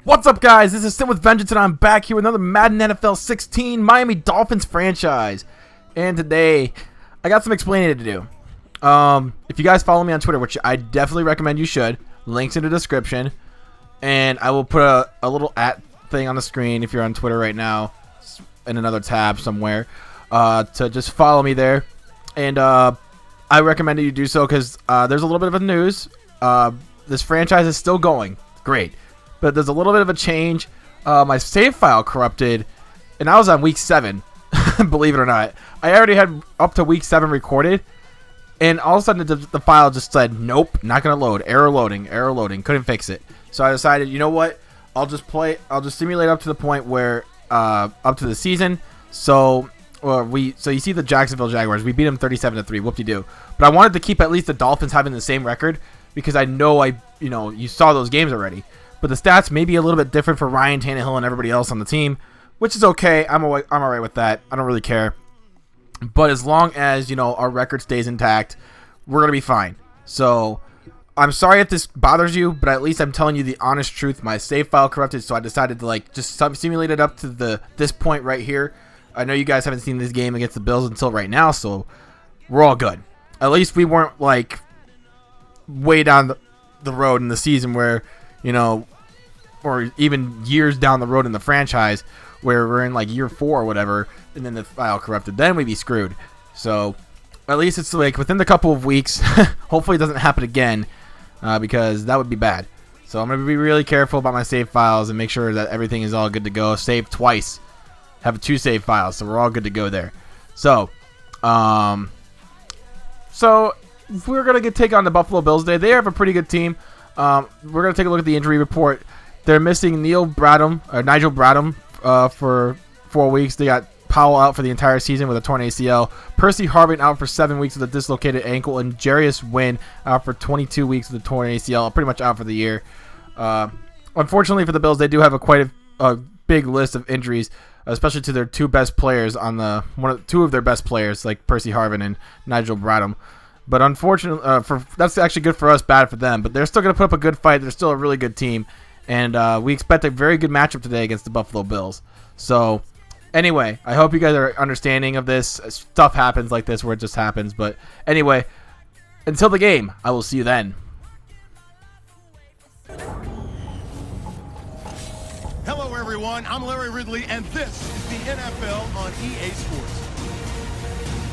What's up, guys? This is Suh with Vengeance, and I'm back here with another Madden NFL 16 Miami Dolphins franchise. And today, I got some explaining to do. If you guys follow me on Twitter, which I definitely recommend you should, links in the description. And I will put a little @ thing on the screen if you're on Twitter right now, in another tab somewhere, to just follow me there. And I recommend that you do so because there's a little bit of a news. This franchise is still going. Great. But there's a little bit of a change. My save file corrupted, and I was on week 7, believe it or not. I already had up to week 7 recorded, and all of a sudden the file just said, nope, not going to load. Error loading, couldn't fix it. So I decided, you know what? I'll just simulate up to the point where, up to the season. So you see the Jacksonville Jaguars, we beat them 37-3, whoop-de-doo. But I wanted to keep at least the Dolphins having the same record, because I know you saw those games already. But the stats may be a little bit different for Ryan Tannehill and everybody else on the team, which is okay. I'm all right with that. I don't really care. But as long as, our record stays intact, we're going to be fine. So I'm sorry if this bothers you, but at least I'm telling you the honest truth. My save file corrupted, so I decided to just simulate it up to this point right here. I know you guys haven't seen this game against the Bills until right now, so we're all good. At least we weren't way down the road in the season where, or even years down the road in the franchise where we're in year 4 or whatever, and then the file corrupted. Then we'd be screwed. So at least it's within the couple of weeks. Hopefully it doesn't happen again, because that would be bad. So I'm going to be really careful about my save files and make sure that everything is all good to go. Save twice. Have 2 save files, so we're all good to go there. So we're going to take on the Buffalo Bills today. They have a pretty good team. We're going to take a look at the injury report. They're missing Nigel Bradham for 4 weeks. They got Powell out for the entire season with a torn ACL. Percy Harvin out for 7 weeks with a dislocated ankle. And Jarius Wynn out for 22 weeks with a torn ACL. Pretty much out for the year. Unfortunately for the Bills, they do have quite a big list of injuries, especially to their 2 best players two of their best players, like Percy Harvin and Nigel Bradham. But unfortunately, that's actually good for us, bad for them. But they're still going to put up a good fight. They're still a really good team. And we expect a very good matchup today against the Buffalo Bills. So, anyway, I hope you guys are understanding of this. Stuff happens like this where it just happens. But anyway, until the game, I will see you then. Hello, everyone. I'm Larry Ridley, and this is the NFL on EA Sports.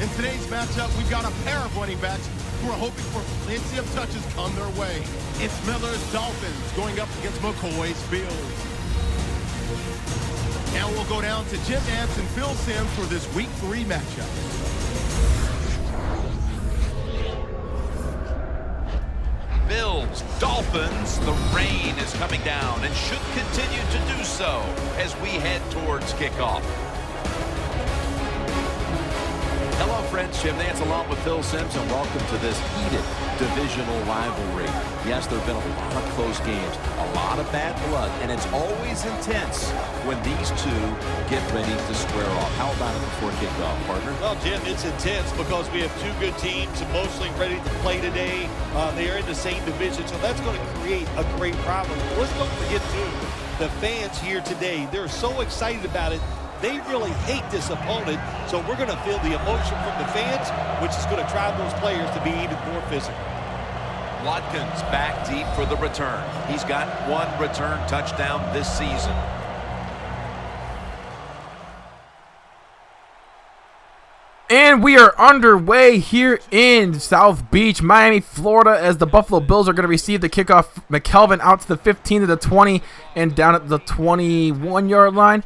In today's matchup, we've got a pair of running backs who are hoping for plenty of touches come their way. It's Miller's Dolphins going up against McCoy's Bills. Now we'll go down to Jim Nantz and Phil Simms for this Week 3 matchup. Bills, Dolphins, the rain is coming down and should continue to do so as we head towards kickoff. Hello, friends. Jim Nantz along with Phil Simms, and welcome to this heated divisional rivalry. Yes, there have been a lot of close games, a lot of bad blood, and it's always intense when these two get ready to square off. How about it before kickoff, partner? Well, Jim, it's intense because we have 2 good teams emotionally ready to play today. They are in the same division, so that's going to create a great problem. Let's don't forget, too, the fans here today, they're so excited about it. They really hate this opponent, so we're going to feel the emotion from the fans, which is going to drive those players to be even more physical. Watkins back deep for the return. He's got 1 return touchdown this season. And we are underway here in South Beach, Miami, Florida, as the Buffalo Bills are going to receive the kickoff. McKelvin out to the 15 to the 20 and down at the 21-yard line.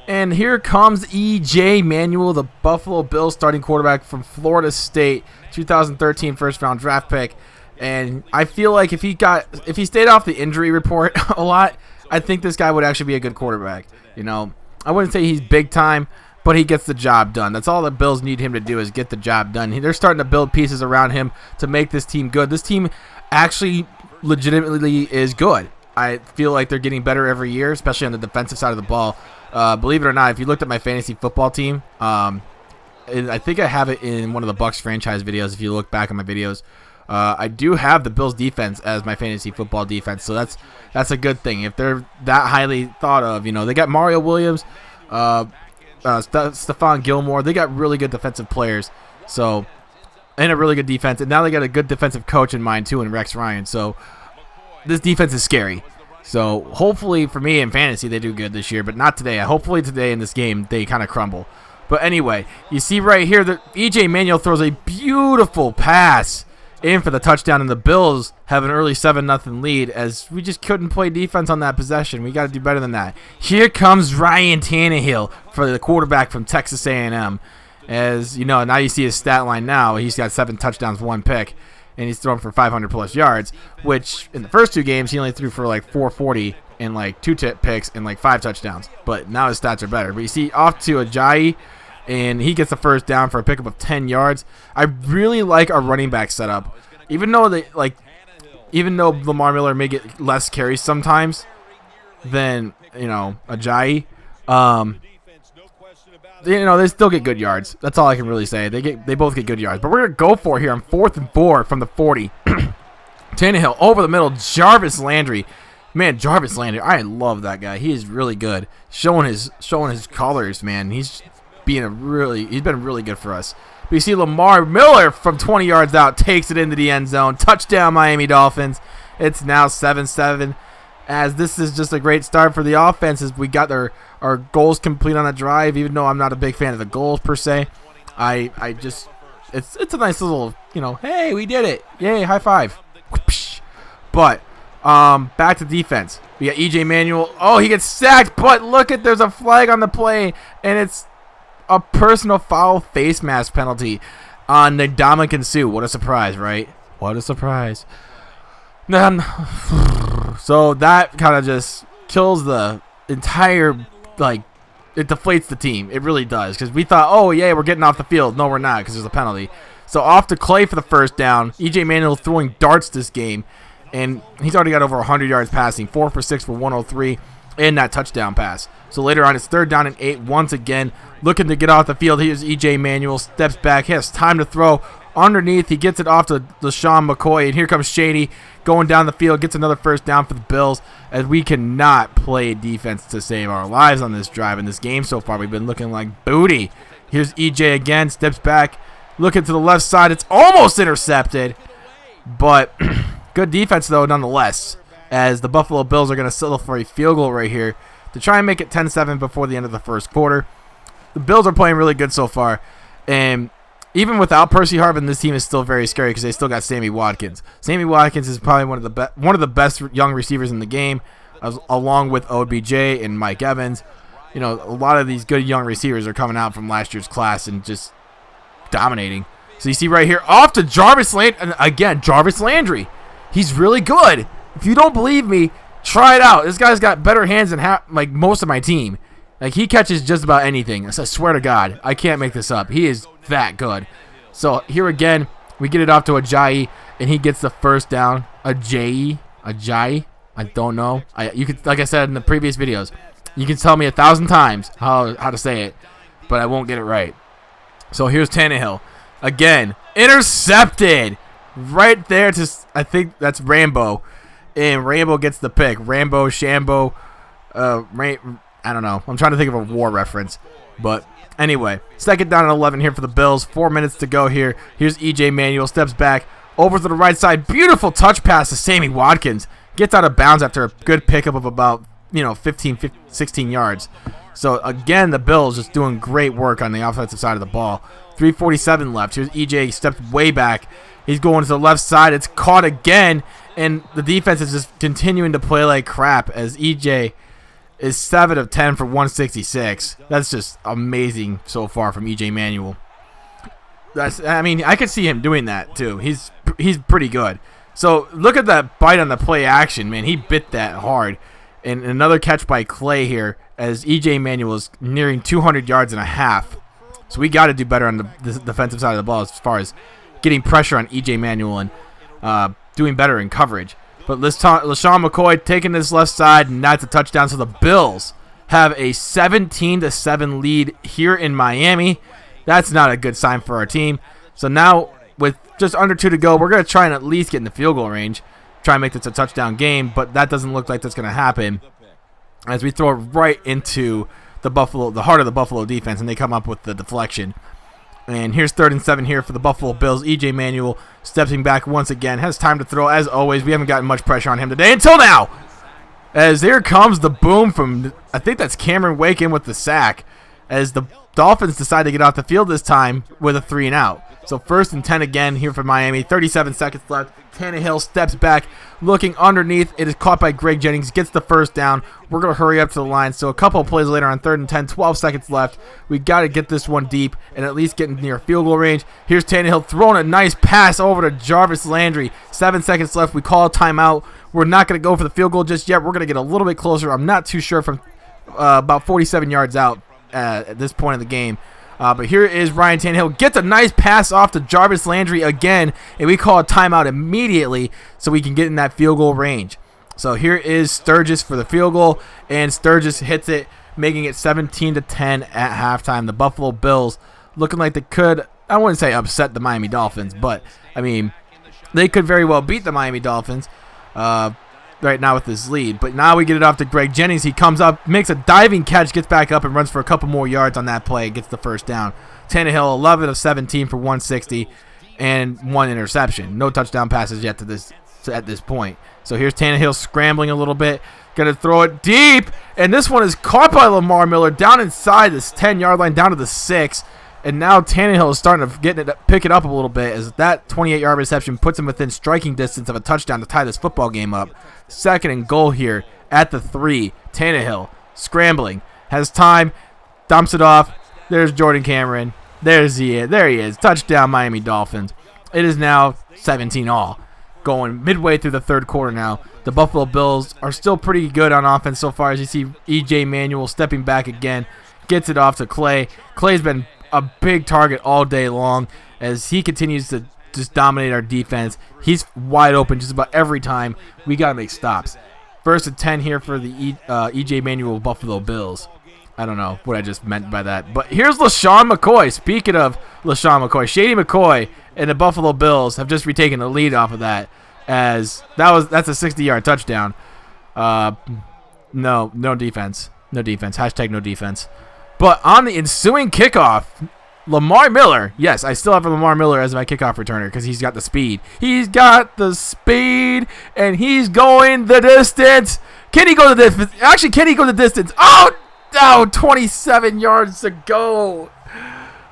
And here comes E.J. Manuel, the Buffalo Bills starting quarterback from Florida State, 2013 first-round draft pick. And I feel like if he stayed off the injury report a lot, I think this guy would actually be a good quarterback. I wouldn't say he's big time, but he gets the job done. That's all the Bills need him to do, is get the job done. They're starting to build pieces around him to make this team good. This team actually legitimately is good. I feel like they're getting better every year, especially on the defensive side of the ball. Believe it or not, if you looked at my fantasy football team, I think I have it in one of the Bucs franchise videos if you look back on my videos. I do have the Bills defense as my fantasy football defense, so that's a good thing. If they're that highly thought of, they got Mario Williams, Stephon Gilmore. They got really good defensive players, so and a really good defense. And now they got a good defensive coach in mind too, in Rex Ryan. So this defense is scary. So hopefully for me in fantasy they do good this year, but not today. Hopefully today in this game they kind of crumble. But anyway, you see right here that E.J. Manuel throws a beautiful pass in for the touchdown, and the Bills have an early 7-0 lead as we just couldn't play defense on that possession. We got to do better than that. Here comes Ryan Tannehill for the quarterback from Texas A&M. As you know, now you see his stat line now. He's got 7 touchdowns, 1 pick, and he's thrown for 500-plus yards, which in the first 2 games he only threw for like 440 and like 2 picks and like 5 touchdowns. But now his stats are better. But you see off to Ajayi, and he gets the first down for a pickup of 10 yards. I really like our running back setup. Even though Lamar Miller may get less carries sometimes than, Ajayi, they still get good yards. That's all I can really say. They both get good yards. But we're going to go for it here on 4th and 4 from the 40. Tannehill over the middle, Jarvis Landry. Man, Jarvis Landry, I love that guy. He is really good. Showing his colors, man. He's been really good for us. But you see Lamar Miller from 20 yards out takes it into the end zone. Touchdown, Miami Dolphins. It's now 7-7. As this is just a great start for the offense, as we got our goals complete on a drive. Even though I'm not a big fan of the goals per se, it's a nice little, hey, we did it, yay, high five. But back to defense. We got E.J. Manuel. Oh, he gets sacked, but look at, there's a flag on the play, and it's a personal foul face mask penalty on Ndamukong Suh. What a surprise, right? What a surprise. So that kind of just kills the entire, it deflates the team. It really does, because we thought, oh, yeah, we're getting off the field. No, we're not, because there's a penalty. So off to Clay for the first down. E.J. Manuel throwing darts this game, and he's already got over 100 yards passing, 4 for 6 for 103, and that touchdown pass. So later on, it's 3rd down and 8 once again. Looking to get off the field. Here's E.J. Manuel, steps back. He has time to throw underneath. He gets it off to Lesean McCoy, and here comes Shady going down the field. Gets another first down for the Bills, as we cannot play defense to save our lives on this drive. In this game so far, we've been looking like booty. Here's E.J. again, steps back, looking to the left side. It's almost intercepted, but good defense, though, nonetheless, as the Buffalo Bills are going to settle for a field goal right here to try and make it 10-7 before the end of the first quarter. The Bills are playing really good so far, and even without Percy Harvin, this team is still very scary because they still got Sammy Watkins. Sammy Watkins is probably one of the best young receivers in the game, along with OBJ and Mike Evans. A lot of these good young receivers are coming out from last year's class and just dominating. So you see right here, off to Jarvis Landry, and again, Jarvis Landry. He's really good. If you don't believe me, try it out. This guy's got better hands than most of my team. He catches just about anything. I swear to God, I can't make this up. He is that good. So here again, we get it off to Ajayi, and he gets the first down. Ajayi, I don't know. You could, like I said in the previous videos, you can tell me 1,000 times how to say it, but I won't get it right. So here's Tannehill again, intercepted right there. I think that's Rambo, and Rambo gets the pick. Rambo, Shambo, I don't know. I'm trying to think of a war reference. But anyway, 2nd down and 11 here for the Bills. 4 minutes to go here. Here's E.J. Manuel. Steps back. Over to the right side. Beautiful touch pass to Sammy Watkins. Gets out of bounds after a good pickup of about, 16 yards. So, again, the Bills just doing great work on the offensive side of the ball. 3:47 left. Here's E.J. Steps way back. He's going to the left side. It's caught again. And the defense is just continuing to play like crap as E.J. is 7 of 10 for 166. That's just amazing so far from E.J. Manuel. I could see him doing that too. He's pretty good. So look at that bite on the play action, man. He bit that hard. And another catch by Clay here as E.J. Manuel is nearing 200 yards and a half. So we got to do better on the defensive side of the ball as far as getting pressure on E.J. Manuel and doing better in coverage. But Lesean McCoy taking this left side, and that's a touchdown. So the Bills have a 17-7 lead here in Miami. That's not a good sign for our team. So now with just under 2 to go, we're going to try and at least get in the field goal range, try and make this a touchdown game, but that doesn't look like that's going to happen as we throw it right into the heart of the Buffalo defense, and they come up with the deflection. And here's 3rd and 7 here for the Buffalo Bills. E.J. Manuel stepping back once again, has time to throw as always. We haven't gotten much pressure on him today until now, as here comes the boom from, I think that's Cameron Wake in with the sack, as the Dolphins decide to get off the field this time with a 3 and out. So 1st and 10 again here for Miami. 37 seconds left. Tannehill steps back, looking underneath. It is caught by Greg Jennings, gets the 1st down. We're going to hurry up to the line. So a couple of plays later on 3rd and 10, 12 seconds left. We got to get this one deep and at least get near field goal range. Here's Tannehill throwing a nice pass over to Jarvis Landry. 7 seconds left. We call a timeout. We're not going to go for the field goal just yet. We're going to get a little bit closer. I'm not too sure from about 47 yards out at this point in the game. But here is Ryan Tannehill. Gets a nice pass off to Jarvis Landry again, and we call a timeout immediately so we can get in that field goal range. So here is Sturgis for the field goal, and Sturgis hits it, making it 17-10 at halftime. The Buffalo Bills looking like they could, I wouldn't say upset the Miami Dolphins, but, I mean, they could very well beat the Miami Dolphins right now with this lead. But now we get it off to Greg Jennings. He comes up, makes a diving catch, gets back up, and runs for a couple more yards on that play, gets the 1st down. Tannehill, 11 of 17 for 160 and 1 interception. No touchdown passes yet at this point. So here's Tannehill scrambling a little bit, going to throw it deep, and this one is caught by Lamar Miller down inside this 10-yard line, down to the 6. And now Tannehill is starting to pick it up a little bit, as that 28-yard reception puts him within striking distance of a touchdown to tie this football game up. 2nd and goal here at the 3. Tannehill scrambling, has time, dumps it off. There's Jordan Cameron. There he is. Touchdown, Miami Dolphins. It is now 17-all. Going midway through the 3rd quarter now. The Buffalo Bills are still pretty good on offense so far, as you see E.J. Manuel stepping back again. Gets it off to Clay. Clay's been a big target all day long as he continues to just dominate our defense. He's wide open just about every time. We got to make stops. 1st and 10 here for the E.J. Manuel Buffalo Bills. I don't know what I just meant by that. But here's Lesean Mccoy. Speaking of Lesean McCoy, Shady McCoy and the Buffalo Bills have just retaken the lead off of that, as that's a 60-yard touchdown. No defense. No defense. Hashtag no defense. But on the ensuing kickoff, Lamar Miller. Yes, I still have Lamar Miller as my kickoff returner because he's got the speed. He's got the speed, and he's going the distance. Can he go the distance? Actually, can he go the distance? Oh, 27 yards to go.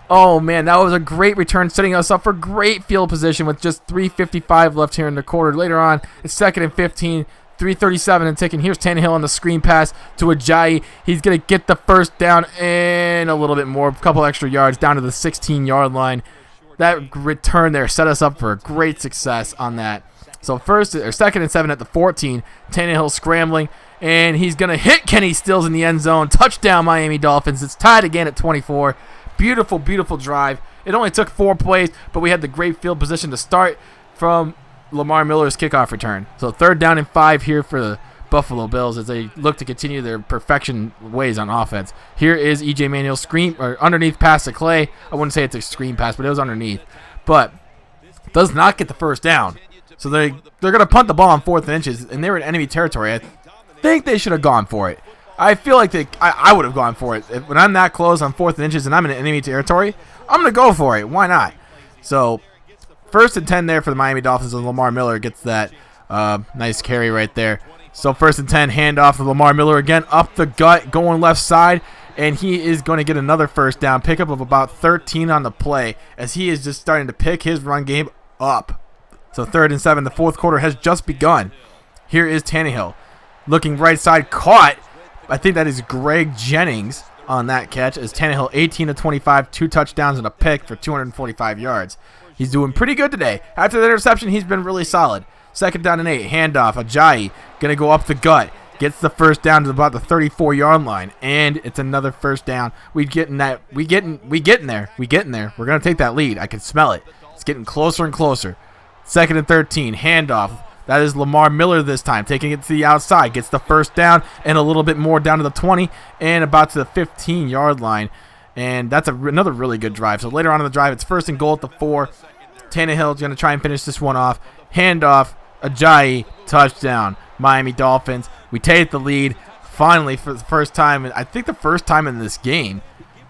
Oh, man, that was a great return, setting us up for great field position with just 3:55 left here in the quarter. Later on, it's 2nd and 15. 3:37 and ticking. Here's Tannehill on the screen pass to Ajayi. He's going to get the 1st down and a little bit more, a couple extra yards down to the 16-yard line. That return there set us up for a great success on that. So 2nd and 7 at the 14. Tannehill scrambling, and he's going to hit Kenny Stills in the end zone. Touchdown, Miami Dolphins. It's tied again at 24. Beautiful, beautiful drive. It only took 4 plays, but we had the great field position to start from Lamar Miller's kickoff return. So 3rd down and 5 here for the Buffalo Bills as they look to continue their perfection ways on offense. Here is E.J. Manuel's underneath pass to Clay. I wouldn't say it's a screen pass, but it was underneath. But does not get the 1st down. So they're going to punt the ball on 4th and inches, and they were in enemy territory. I think they should have gone for it. I feel like I would have gone for it. When I'm that close on 4th and inches and I'm in enemy territory, I'm going to go for it. Why not? So 1st and 10 there for the Miami Dolphins, and Lamar Miller gets that nice carry right there. So 1st and 10, handoff to Lamar Miller again, up the gut, going left side, and he is going to get another 1st down, pickup of about 13 on the play, as he is just starting to pick his run game up. So 3rd and 7, the 4th quarter has just begun. Here is Tannehill, looking right side, caught. I think that is Greg Jennings on that catch, as Tannehill 18 of 25, 2 touchdowns and a pick for 245 yards. He's doing pretty good today. After the interception, he's been really solid. 2nd down and 8, handoff. Ajayi going to go up the gut. Gets the 1st down to about the 34-yard line, and it's another 1st down. We getting there. We getting there. We're going to take that lead. I can smell it. It's getting closer and closer. 2nd and 13, handoff. That is Lamar Miller this time, taking it to the outside. Gets the 1st down and a little bit more down to the 20 and about to the 15-yard line. And that's another really good drive. So later on in the drive, it's 1st and goal at the 4. Tannehill's going to try and finish this one off. Handoff, Ajayi, touchdown. Miami Dolphins. We take the lead finally for the first time. I think the first time in this game.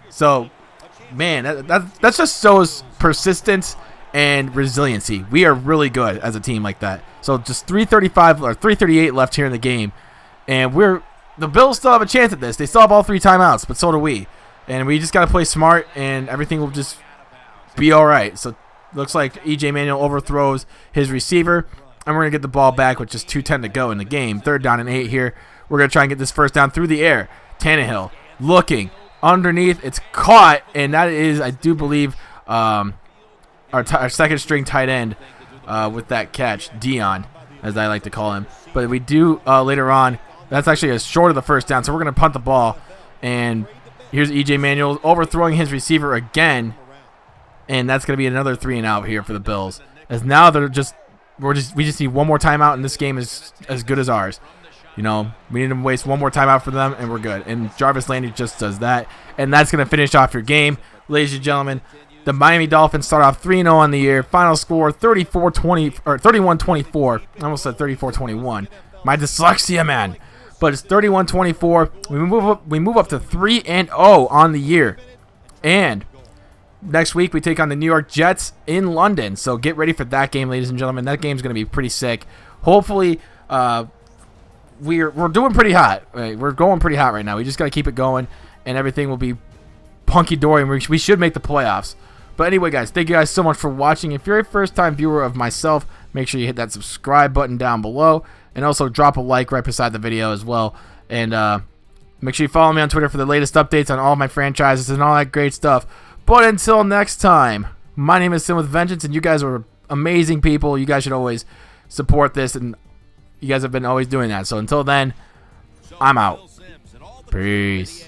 So, man, that's just shows persistence and resiliency. We are really good as a team like that. So just 3:35 or 3:38 left here in the game, and the Bills still have a chance at this. They still have all 3 timeouts, but so do we. And we just got to play smart, and everything will just be all right. So looks like E.J. Manuel overthrows his receiver, and we're going to get the ball back with just 2:10 to go in the game. 3rd down and 8 here. We're going to try and get this first down through the air. Tannehill looking underneath. It's caught, and that is, I do believe, our second string tight end with that catch, Dion, as I like to call him. But we do later on, that's actually a short of the first down, so we're going to punt the ball. And here's E.J. Manuel overthrowing his receiver again, and that's going to be another 3 and out here for the Bills. As now we just need one more timeout, and this game is as good as ours. You know, we need to waste one more timeout for them, and we're good. And Jarvis Landry just does that, and that's going to finish off your game, ladies and gentlemen. The Miami Dolphins start off 3-0 on the year. Final score 31-24. I almost said 34-21. My dyslexia, man. But it's 31-24. We move up to 3-0 on the year. And next week we take on the New York Jets in London. So get ready for that game, ladies and gentlemen. That game's going to be pretty sick. Hopefully, we're doing pretty hot. We're going pretty hot right now. We just got to keep it going, and everything will be hunky-dory, and we should make the playoffs. But anyway, guys, thank you guys so much for watching. If you're a first-time viewer of myself, make sure you hit that subscribe button down below, and also drop a like right beside the video as well. And make sure you follow me on Twitter for the latest updates on all my franchises and all that great stuff. But until next time, my name is Suh with Vengeance, and you guys are amazing people. You guys should always support this, and you guys have been always doing that. So until then, I'm out. Peace.